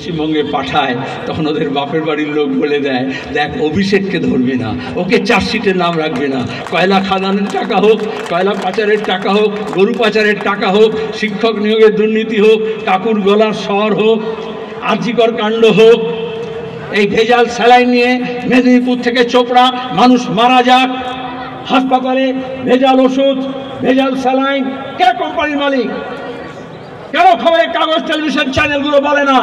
পশ্চিমবঙ্গে পাঠায়, তখন ওদের বাপের বাড়ির লোক বলে দেয়, দেখ অভিষেককে ধরবি না, ওকে চার্জশিটের নাম রাখবে না। কয়লা খাদানের টাকা হোক, কয়লা পাচারের টাকা হোক, গরু পাচারের টাকা হোক, শিক্ষক নিয়োগের দুর্নীতি হোক, কাকুর গলার শহর হোক, আরজিকর কাণ্ড হোক, এই ভেজাল স্যালাইন নিয়ে মেদিনীপুর থেকে চোপড়া মানুষ মারা যাক, হাসপাতালে ভেজাল ওষুধ, ভেজাল স্যালাইন, কে কোম্পানির মালিক? কেন খবরের কাগজ টেলিভিশন চ্যানেলগুলো বলে না?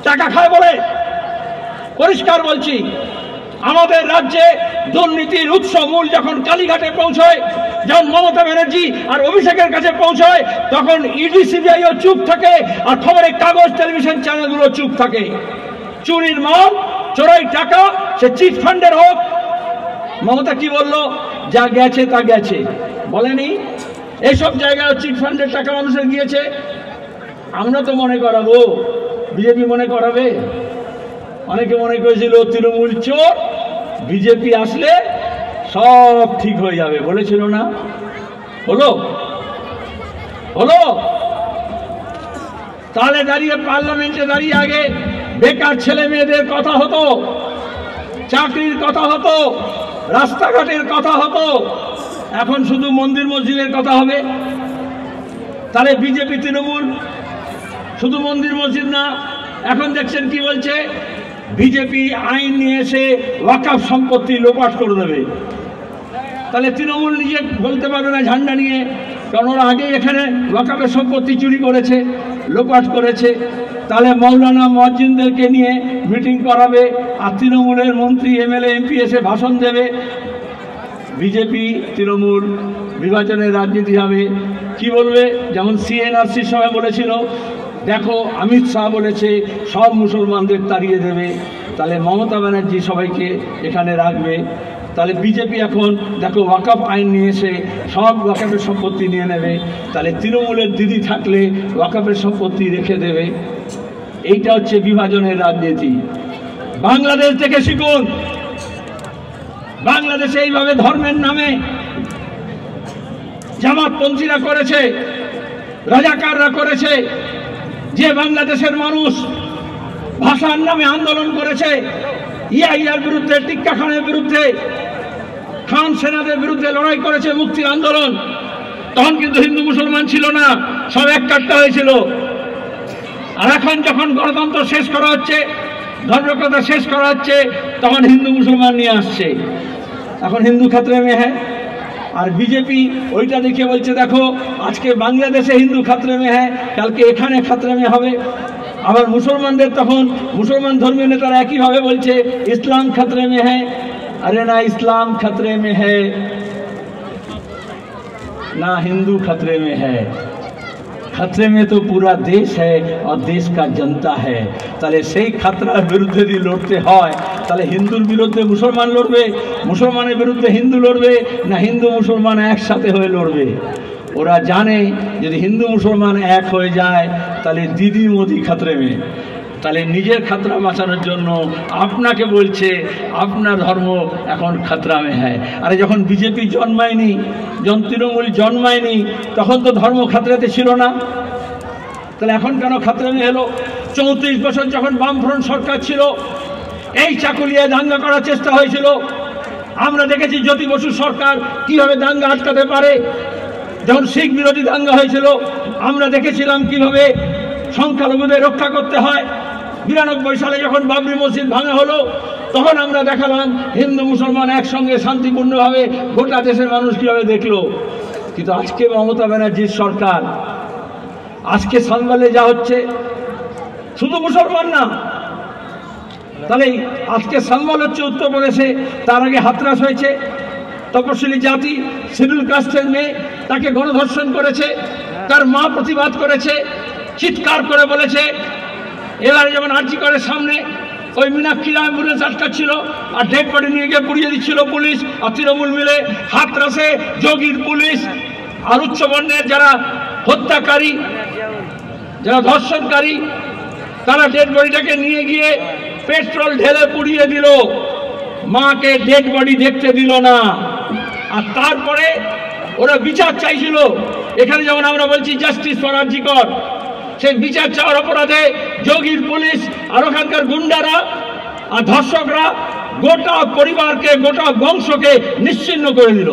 টাকা খায় বলে। পরিষ্কার বলছি, আমাদের রাজ্যে দুর্নীতির উৎস মূল যখন কালীঘাটে পৌঁছয়, যখন মমতা ব্যানার্জি আর অভিষেকের কাছে পৌঁছয়, তখন ইডি সিবিআইও চুপ থাকে আর খবরের কাগজ টেলিভিশন চ্যানেলগুলো চুপ থাকে। চুরির মাল, চোরাই টাকা, সে চিট ফান্ডের হোক। মমতা কি বললো? যা গেছে তা গেছে, বলেনি? এইসব জায়গায় চিট ফান্ডের টাকা মানুষের গিয়েছে। আমরা তো মনে করাবো, বিজেপি মনে করাবে। অনেকে মনে করেছিল তৃণমূল চোর, বিজেপি আসলে সব ঠিক হয়ে যাবে, বলেছিল না? হলো? তাহলে দাঁড়িয়ে পার্লামেন্টে দাঁড়িয়ে আগে বেকার ছেলে মেয়েদের কথা হতো, চাকরির কথা হতো, রাস্তাঘাটের কথা হতো। এখন শুধু মন্দির মসজিদের কথা হবে। তাহলে বিজেপি তৃণমূল শুধু মন্দির মসজিদ না, এখন দেখছেন কি বলছে? বিজেপি আইন নিয়ে এসে ওয়াকফ সম্পত্তি লোপাট করে দেবে। তাহলে তৃণমূল নিজে বলতে পারবে না ঝান্ডা নিয়ে, কারণ ওরা আগেই এখানে ওয়াকফের সম্পত্তি চুরি করেছে, লোপাট করেছে। তাহলে মৌলানা মুয়াজ্জিনদেরকে নিয়ে মিটিং করাবে, আর তৃণমূলের মন্ত্রী এমএলএ এমপি এসে ভাষণ দেবে। বিজেপি তৃণমূল বিভাজনের রাজনীতি হবে। কি বলবে? যেমন সিএনআরসির সময় বলেছিল, দেখো অমিত শাহ বলেছে সব মুসলমানদের তাড়িয়ে দেবে। তাহলে মমতা ব্যানার্জি সবাইকে এখানে রাখবে। তাহলে বিজেপি এখন দেখো ওয়াকফ আইন নিয়ে এসে সব ওয়াকফের সম্পত্তি নিয়ে নেবে। তাহলে তৃণমূলের দিদি থাকলে ওয়াকফের সম্পত্তি রেখে দেবে। এইটা হচ্ছে বিভাজনের রাজনীতি। বাংলাদেশ থেকে শিখুন। বাংলাদেশে এইভাবে ধর্মের নামে জামাতপন্থীরা করেছে, রাজাকাররা করেছে। যে বাংলাদেশের মানুষ ভাষার নামে আন্দোলন করেছে, ইয়াহিয়ার বিরুদ্ধে, টিক্কা খানের বিরুদ্ধে, খান সেনাদের বিরুদ্ধে লড়াই করেছে, মুক্তির আন্দোলন, তখন কিন্তু হিন্দু মুসলমান ছিল না, সব এক কাট্টা হয়েছিল। আর এখন যখন গণতন্ত্র শেষ করা হচ্ছে, ধর্মকথা শেষ করা হচ্ছে, তখন হিন্দু মুসলমান নিয়ে আসছে। এখন হিন্দু খাতরে মে হ্যায়। আর বিজেপি ওইটা দেখে বলছে, দেখো আজকে বাংলাদেশে হিন্দু খাতরে মে হ্যায়, কালকে এখানে খাতরে মে হবে। আবার মুসলমানদের তখন মুসলমান ধর্মীয় নেতারা একইভাবে বলছে ইসলাম खतरे में है। अरे ना इस्लाम खतरे में है, ना हिंदू खतरे में है, खतरे में तो पूरा देश है और देश का जनता है। তাহলে সেই খাতরার বিরুদ্ধে যদি লড়তে হয়, তাহলে হিন্দুর বিরুদ্ধে মুসলমান লড়বে, মুসলমানের বিরুদ্ধে হিন্দু লড়বে, না হিন্দু মুসলমান একসাথে হয়ে লড়বে? ওরা জানে যদি হিন্দু মুসলমান এক হয়ে যায় তাহলে দিদি মোদি খাতরে মে। তাহলে নিজের খাতরা বাঁচানোর জন্য আপনাকে বলছে আপনার ধর্ম এখন খাতরা মে হ্যায়। আরে যখন বিজেপি জন্মায়নি, যখন তৃণমূল জন্মায়নি, তখন তো ধর্ম খাতরাতে ছিল না। তাহলে এখন কেন খাতরা মে হলো? 34 বছর যখন বামফ্রন্ট সরকার ছিল, এই চাকুলিয়ায় দাঙ্গা করার চেষ্টা হয়েছিল। আমরা দেখেছি জ্যোতি বসু সরকার কিভাবে দাঙ্গা আটকাতে পারে। যখন শিখ বিরোধী দাঙ্গা হয়েছিল, আমরা দেখেছিলাম কিভাবে সংখ্যালঘুদের রক্ষা করতে হয়। 92 সালে যখন বাবরি মসজিদ ভাঙা হলো, তখন আমরা দেখালাম হিন্দু মুসলমান একসঙ্গে শান্তিপূর্ণভাবে গোটা দেশের মানুষ কিভাবে দেখলো। কিন্তু আজকে মমতা ব্যানার্জির সরকার, আজকে সানবালে যা হচ্ছে, শুধু মুসলমান না, তাহলে আজকে সানবাল হচ্ছে উত্তরপ্রদেশে, তার আগে হাতরাস হয়েছে। তপশিলি জাতি, শিডিউল কাস্টের মেয়ে, তাকে গণধর্ষণ করেছে, তার মা প্রতিবাদ করেছে, চিৎকার করে বলেছে। এবারে যেমন আরজি করের সামনে ওই মীনাক্ষী অ্যাম্বুলেন্স আটকাচ্ছিল আর ডেড বডি নিয়ে গিয়ে পুড়িয়ে দিচ্ছিল পুলিশ আর তৃণমূল মিলে, হাতরাসে যোগীর পুলিশ আর উচ্চবর্ণের যারা হত্যাকারী, যারা ধর্ষণকারী, তারা ডেড বডিটাকে নিয়ে গিয়ে পেট্রোল ঢেলে পুড়িয়ে দিল, মাকে ডেড বডি দেখতে দিল না। আর তারপরে ওরা বিচার চাইছিল। এখানে যেমন আমরা বলছি জাস্টিস ফর আরজি কর, সেই বিচার চাওয়ার অপরাধে যোগীর পুলিশ আর ওখানকার গুন্ডারা আর ধর্ষকরা গোটা পরিবারকে গোটা বংশকে নিশ্চিহ্ন করে দিল।